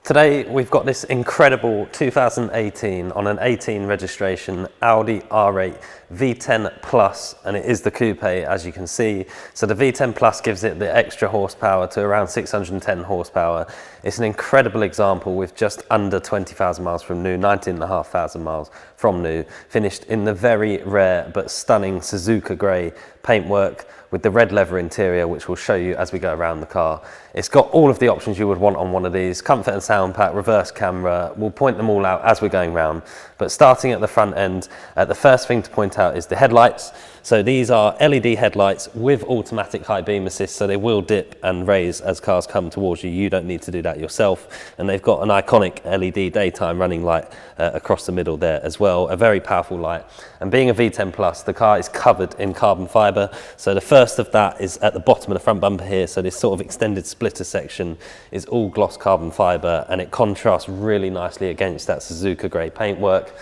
Today we've got this incredible 2018 on an 18 registration Audi R8 V10 Plus, and it is the coupe, as you can see. So the V10 Plus gives it the extra horsepower to around 610 horsepower. It's an incredible example with just under 20,000 miles from new, 19,500 miles from new, finished in the very rare but stunning Suzuka Grey paintwork with the red leather interior, which we'll show you as we go around the car. It's got all of the options you would want on one of these: comfort and sound pack, reverse camera. We'll point them all out as we're going round. But starting at the front end, the first thing to point out is the headlights. So these are LED headlights with automatic high beam assist, so they will dip and raise as cars come towards you. You don't need to do that yourself. And they've got an iconic LED daytime running light across the middle there as well, a very powerful light. And being a V10 Plus, the car is covered in carbon fibre. So the first of that is at the bottom of the front bumper here. So this sort of extended splitter section is all gloss carbon fibre, and it contrasts really nicely against that Suzuka Grey paintwork.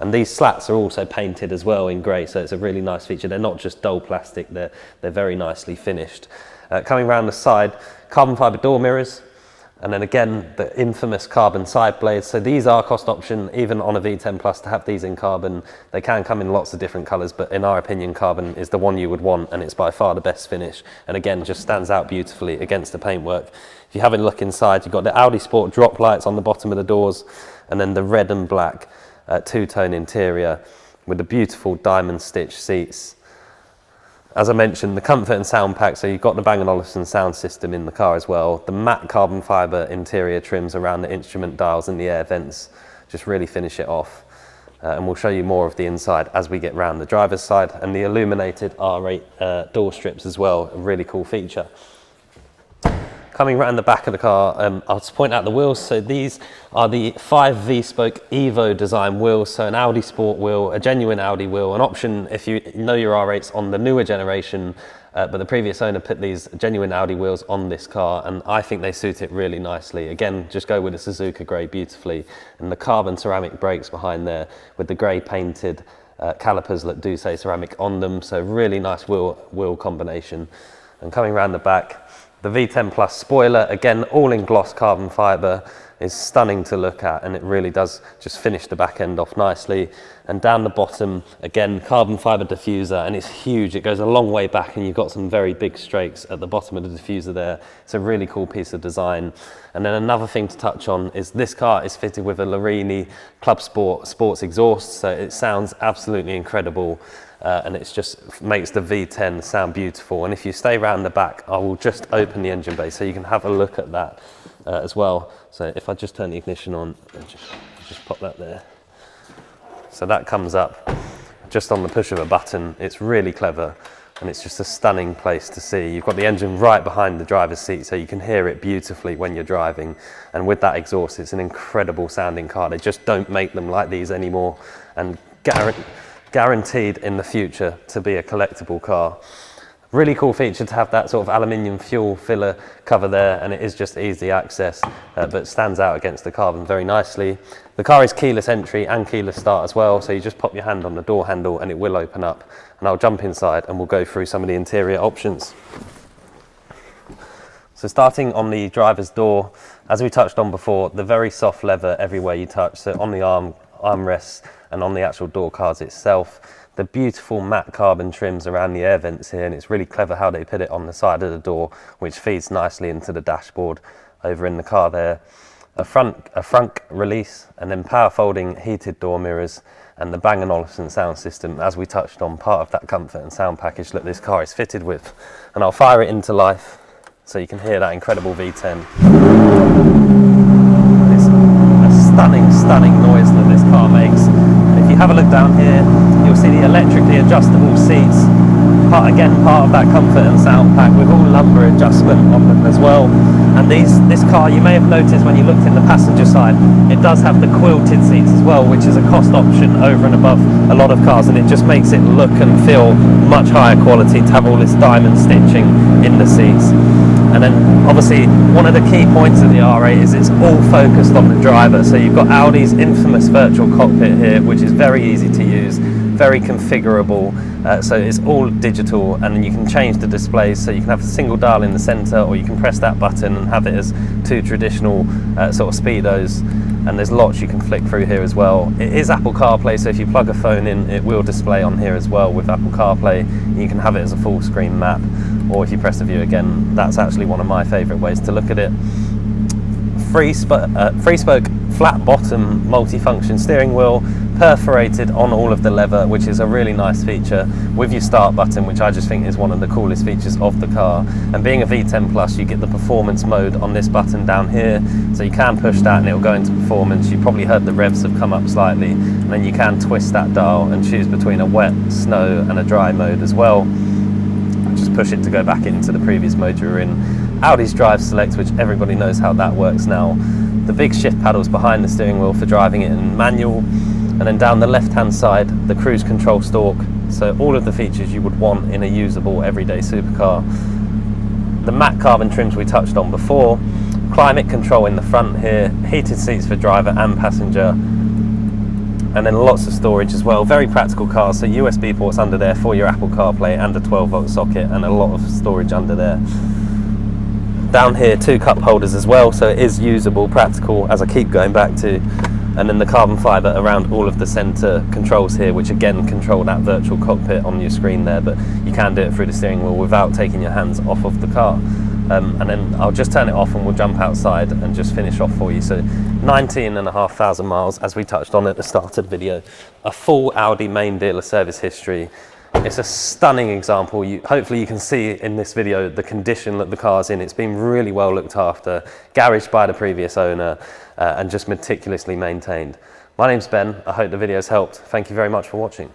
And these slats are also painted as well in grey, so it's a really nice feature. They're not just dull plastic, they're very nicely finished. Coming around the side, carbon fibre door mirrors, and then again the infamous carbon side blades. So these are cost option, even on a V10 Plus, to have these in carbon. They can come in lots of different colours, but in our opinion carbon is the one you would want, and it's by far the best finish, and again just stands out beautifully against the paintwork. If you have a look inside, you've got the Audi Sport drop lights on the bottom of the doors, and then the red and black two-tone interior with the beautiful diamond stitch seats. As I mentioned, the comfort and sound pack, so you've got the Bang & Olufsen sound system in the car as well. The matte carbon fibre interior trims around the instrument dials and the air vents just really finish it off. And we'll show you more of the inside as we get round the driver's side. And the illuminated R8 door strips as well, a really cool feature. Coming around the back of the car, I'll just point out the wheels. So these are the 5 V-spoke Evo design wheels, so an Audi Sport wheel, a genuine Audi wheel, an option if you know your R8s on the newer generation, but the previous owner put these genuine Audi wheels on this car, and I think they suit it really nicely. Again, just go with the Suzuka Grey beautifully, and the carbon ceramic brakes behind there with the grey painted calipers that do say ceramic on them, so really nice wheel combination. And coming around the back, the V10 Plus spoiler, again, all in gloss carbon fibre, is stunning to look at, and it really does just finish the back end off nicely. And down the bottom, again, carbon fibre diffuser, and it's huge. It goes a long way back, and you've got some very big strakes at the bottom of the diffuser there. It's a really cool piece of design. And then another thing to touch on is this car is fitted with a Larini Club Sports exhaust, so it sounds absolutely incredible. And it just makes the V10 sound beautiful. And if you stay around the back, I will just open the engine bay so you can have a look at that as well. So if I just turn the ignition on, just pop that there. So that comes up just on the push of a button. It's really clever, and it's just a stunning place to see. You've got the engine right behind the driver's seat, so you can hear it beautifully when you're driving. And with that exhaust, it's an incredible sounding car. They just don't make them like these anymore, and guaranteed in the future to be a collectible car. Really cool feature to have that sort of aluminium fuel filler cover there, and it is just easy access, but stands out against the carbon very nicely. The car is keyless entry and keyless start as well, so you just pop your hand on the door handle and it will open up. And I'll jump inside and we'll go through some of the interior options. So starting on the driver's door, as we touched on before, the very soft leather everywhere you touch, so on the armrests and on the actual door cards itself. The beautiful matte carbon trims around the air vents here, and it's really clever how they put it on the side of the door, which feeds nicely into the dashboard over in the car there. A front release, and then power folding heated door mirrors, and the Bang & Olufsen sound system, as we touched on, part of that comfort and sound package that this car is fitted with. And I'll fire it into life so you can hear that incredible V10. It's a stunning noise that this car makes. If you have a look down here, you'll see the electrically adjustable seats, part of that comfort and sound pack with all lumbar adjustment on them as well. And this car, you may have noticed when you looked in the passenger side, it does have the quilted seats as well, which is a cost option over and above a lot of cars, and it just makes it look and feel much higher quality to have all this diamond stitching in the seats. And then obviously one of the key points of the R8 is it's all focused on the driver. So you've got Audi's infamous virtual cockpit here, which is very easy to use, very configurable, So it's all digital, and then you can change the displays, so you can have a single dial in the center, or you can press that button and have it as two traditional sort of speedos, and there's lots you can flick through here as well. It is Apple CarPlay, so if you plug a phone in, it will display on here as well with Apple CarPlay. You can have it as a full screen map, or if you press the view again, that's actually one of my favorite ways to look at it. Three spoke flat bottom multi-function steering wheel, perforated on all of the leather, which is a really nice feature, with your start button, which I just think is one of the coolest features of the car. And being a V10 Plus, you get the performance mode on this button down here, so you can push that and it will go into performance. You probably heard the revs have come up slightly, and then you can twist that dial and choose between a wet, snow and a dry mode as well. Just push it to go back into the previous mode you were in. Audi's Drive Select, which everybody knows how that works now. The big shift paddles behind the steering wheel for driving it in manual, and then down the left hand side, the cruise control stalk. So all of the features you would want in a usable everyday supercar. The matte carbon trims we touched on before, climate control in the front here, heated seats for driver and passenger, and then lots of storage as well. Very practical car, so USB ports under there for your Apple CarPlay and a 12-volt socket, and a lot of storage under there. Down here, 2 cup holders as well, so it is usable, practical, as I keep going back to. And then the carbon fibre around all of the centre controls here, which again control that virtual cockpit on your screen there, but you can do it through the steering wheel without taking your hands off of the car. And then I'll just turn it off and we'll jump outside and just finish off for you. So 19,500 miles, as we touched on at the start of the video. A full Audi main dealer service history. It's a stunning example. Hopefully you can see in this video the condition that the car's in. It's been really well looked after, garaged by the previous owner, and just meticulously maintained. My name's Ben. I hope the video's helped. Thank you very much for watching.